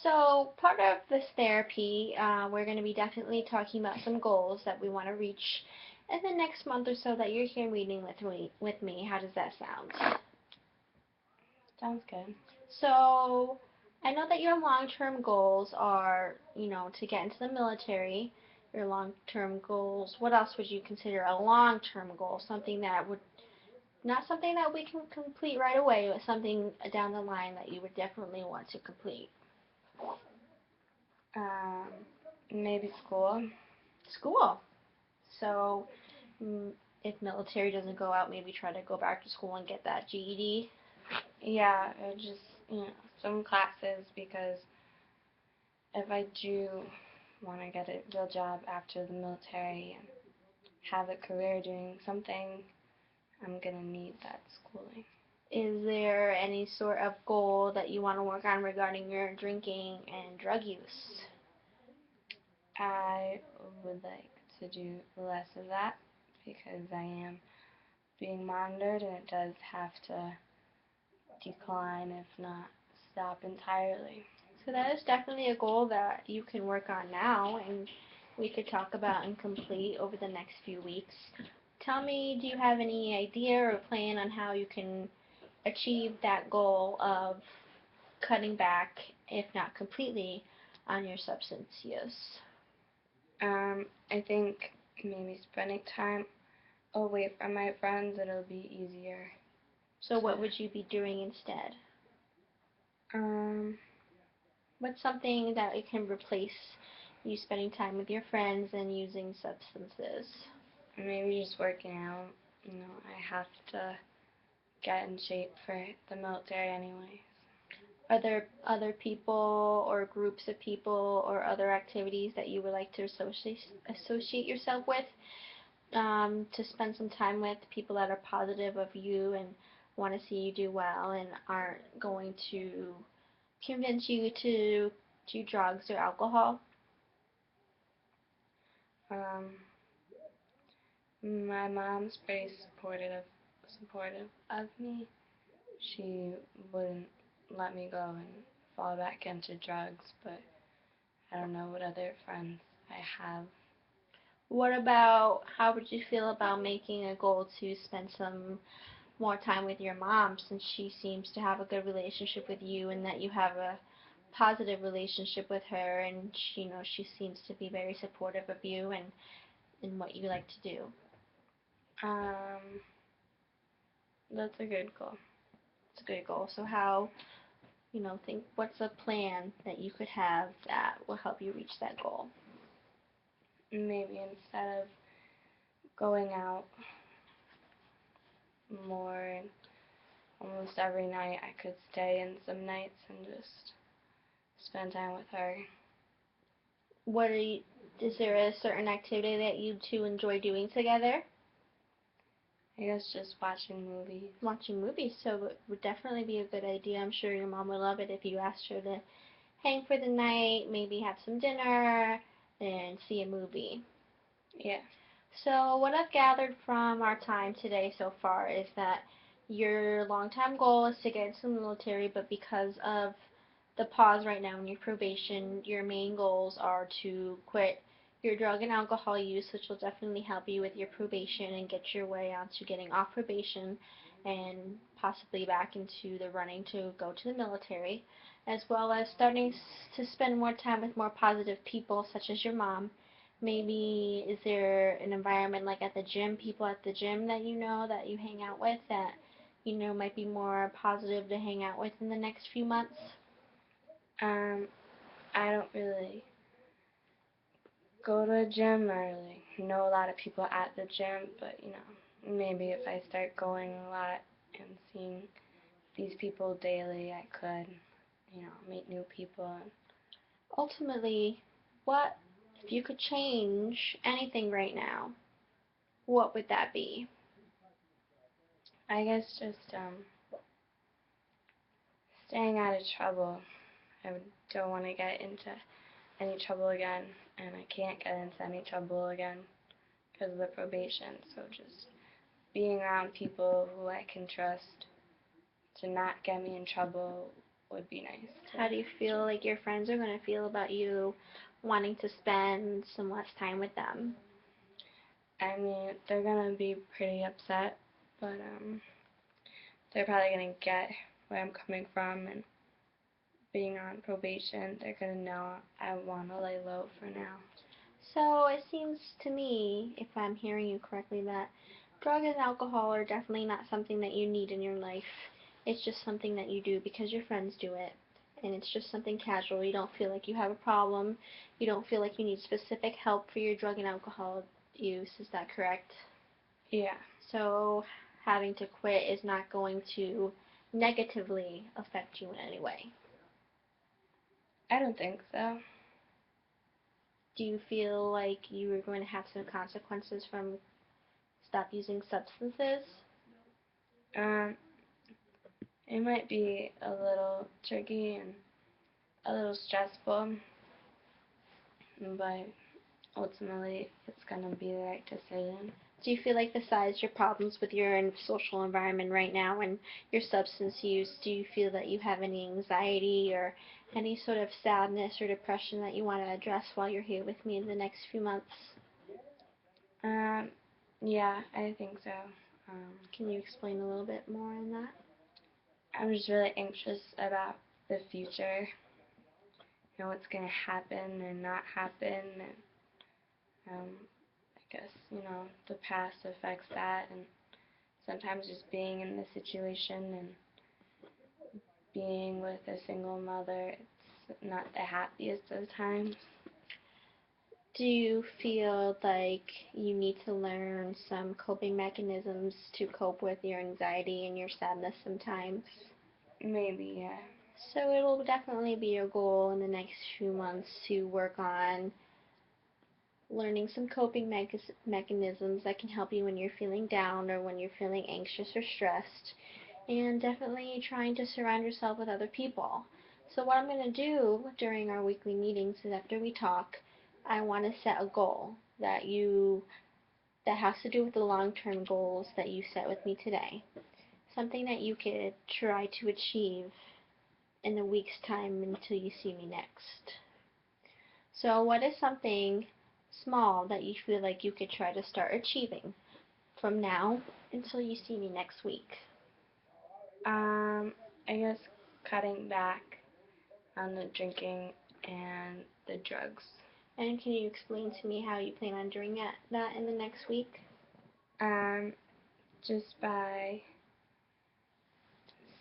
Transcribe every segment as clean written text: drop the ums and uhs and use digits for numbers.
So, part of this therapy, we're going to be definitely talking about some goals that we want to reach in the next month or so that you're here reading with me. How does that sound? Sounds good. So, I know that your long-term goals are, to get into the military. Your long-term goals. What else would you consider a long-term goal? Something that would not something that we can complete right away, but something down the line that you would definitely want to complete. Um, Maybe school. School. So, mm, if military doesn't go out, maybe try to go back to school and get that GED. Yeah, or just, some classes because if I do want to get a real job after the military and have a career doing something, I'm gonna need that schooling. Is there any sort of goal that you want to work on regarding your drinking and drug use? I would like to do less of that because I am being monitored and it does have to decline, if not stop entirely. So that is definitely a goal that you can work on now and we could talk about and complete over the next few weeks. Tell me, do you have any idea or plan on how you can achieve that goal of cutting back, if not completely, on your substance use? I think maybe spending time away from my friends, it'll be easier So to. what would you be doing instead? Um, What's something that it can replace you spending time with your friends and using substances? Maybe just working out. I have to get in shape for the military anyway. Are there other people or groups of people or other activities that you would like to associate yourself with, to spend some time with people that are positive of you and want to see you do well and aren't going to convince you to do drugs or alcohol? Um, my mom's pretty supportive of me. She wouldn't let me go and fall back into drugs, but I don't know what other friends I have. What about how would you feel about making a goal to spend some more time with your mom since she seems to have a good relationship with you and that you have a positive relationship with her and she seems to be very supportive of you and in what you like to do. Um, that's a good goal. It's a good goal. So how, think what's a plan that you could have that will help you reach that goal? Maybe instead of going out more and almost every night, I could stay in some nights and just spend time with her. What are you, is there a certain activity that you two enjoy doing together? I guess just watching movies. Watching movies, so it would definitely be a good idea. I'm sure your mom would love it if you asked her to hang for the night, maybe have some dinner, and see a movie. Yeah. So, what I've gathered from our time today so far is that your long-time goal is to get into the military, but because of the pause right now in your probation, your main goals are to quit your drug and alcohol use, which will definitely help you with your probation and get your way onto getting off probation and possibly back into the running to go to the military, as well as starting to spend more time with more positive people, such as your mom. Maybe is there an environment like at the gym, people at the gym that that you hang out with that might be more positive to hang out with in the next few months? Um, I don't really go to a gym or really know a lot of people at the gym, but maybe if I start going a lot and seeing these people daily, I could, meet new people. And Ultimately, what if you could change anything right now? What would that be? I guess just staying out of trouble. I don't want to get into any trouble again, and I can't get into any trouble again because of the probation. So just being around people who I can trust to not get me in trouble would be nice How do you feel like your friends are going to feel about you wanting to spend some less time with them? I mean, they're gonna be pretty upset, but they're probably gonna get where I'm coming from, and being on probation, they're gonna know I wanna lay low for now. So it seems to me, if I'm hearing you correctly, that drugs and alcohol are definitely not something that you need in your life. It's just something that you do because your friends do it. And it's just something casual. You don't feel like you have a problem. You don't feel like you need specific help for your drug and alcohol use. Is that correct? Yeah, So having to quit is not going to negatively affect you in any way. I don't think so. Do you feel like you are going to have some consequences from stop using substances? Um, it might be a little tricky and a little stressful, but ultimately it's gonna be the right decision. Do you feel like besides your problems with your social environment right now and your substance use, do you feel that you have any anxiety or any sort of sadness or depression that you want to address while you're here with me in the next few months? Um, yeah, I think so. Um, Can you explain a little bit more on that? I'm just really anxious about the future, what's gonna happen and not happen, and I guess, the past affects that, and sometimes just being in this situation and being with a single mother, it's not the happiest of times. Do you feel like you need to learn some coping mechanisms to cope with your anxiety and your sadness sometimes? Maybe, yeah. So it will definitely be your goal in the next few months to work on learning some coping mechanisms that can help you when you're feeling down or when you're feeling anxious or stressed, and definitely trying to surround yourself with other people. So what I'm going to do during our weekly meetings is after we talk, I want to set a goal that has to do with the long-term goals that you set with me today. Something that you could try to achieve in a week's time until you see me next. So what is something small that you feel like you could try to start achieving from now until you see me next week? Um, I guess cutting back on the drinking and the drugs. And can you explain to me how you plan on doing that in the next week? Um, just by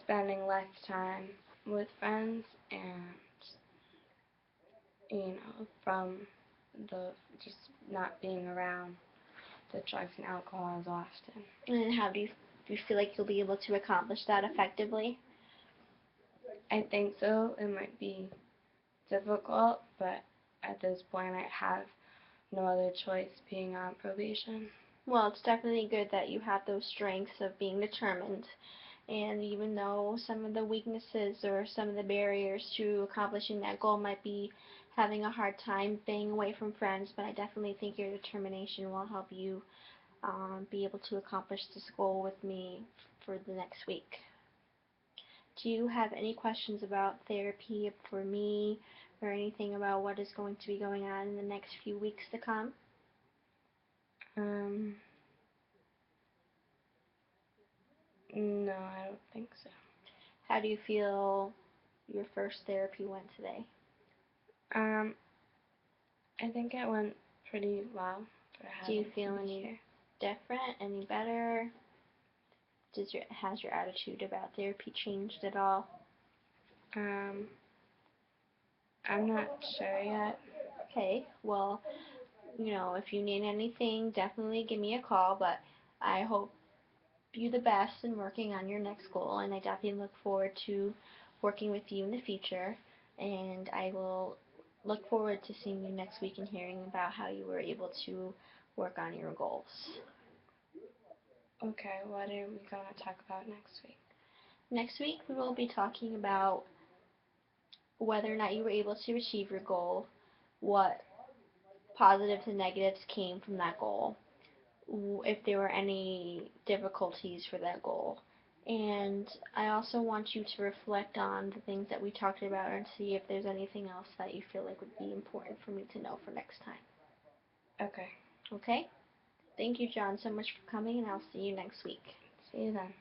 spending less time with friends and, from the just not being around the drugs and alcohol as often. And how do you feel like you'll be able to accomplish that effectively? I think so. It might be difficult, but at this point I have no other choice being on probation. Well, it's definitely good that you have those strengths of being determined. And even though some of the weaknesses or some of the barriers to accomplishing that goal might be having a hard time staying away from friends, but I definitely think your determination will help you be able to accomplish this goal with me for the next week. Do you have any questions about therapy for me or anything about what is going to be going on in the next few weeks to come? Um, no, I don't think so. How do you feel your first therapy went today? Um, I think it went pretty well for Do you having to feel be any here. different, any better? Has your attitude about therapy changed at all? Um, I'm not sure yet. Okay, well, if you need anything, definitely give me a call, but I hope you the best in working on your next goal, and I definitely look forward to working with you in the future, and I will look forward to seeing you next week and hearing about how you were able to work on your goals. Okay, what are we gonna talk about next week? Next week, we will be talking about whether or not you were able to achieve your goal, what positives and negatives came from that goal, if there were any difficulties for that goal, And I also want you to reflect on the things that we talked about and see if there's anything else that you feel like would be important for me to know for next time. Okay. Okay? Thank you, John, so much for coming, and I'll see you next week. See you then.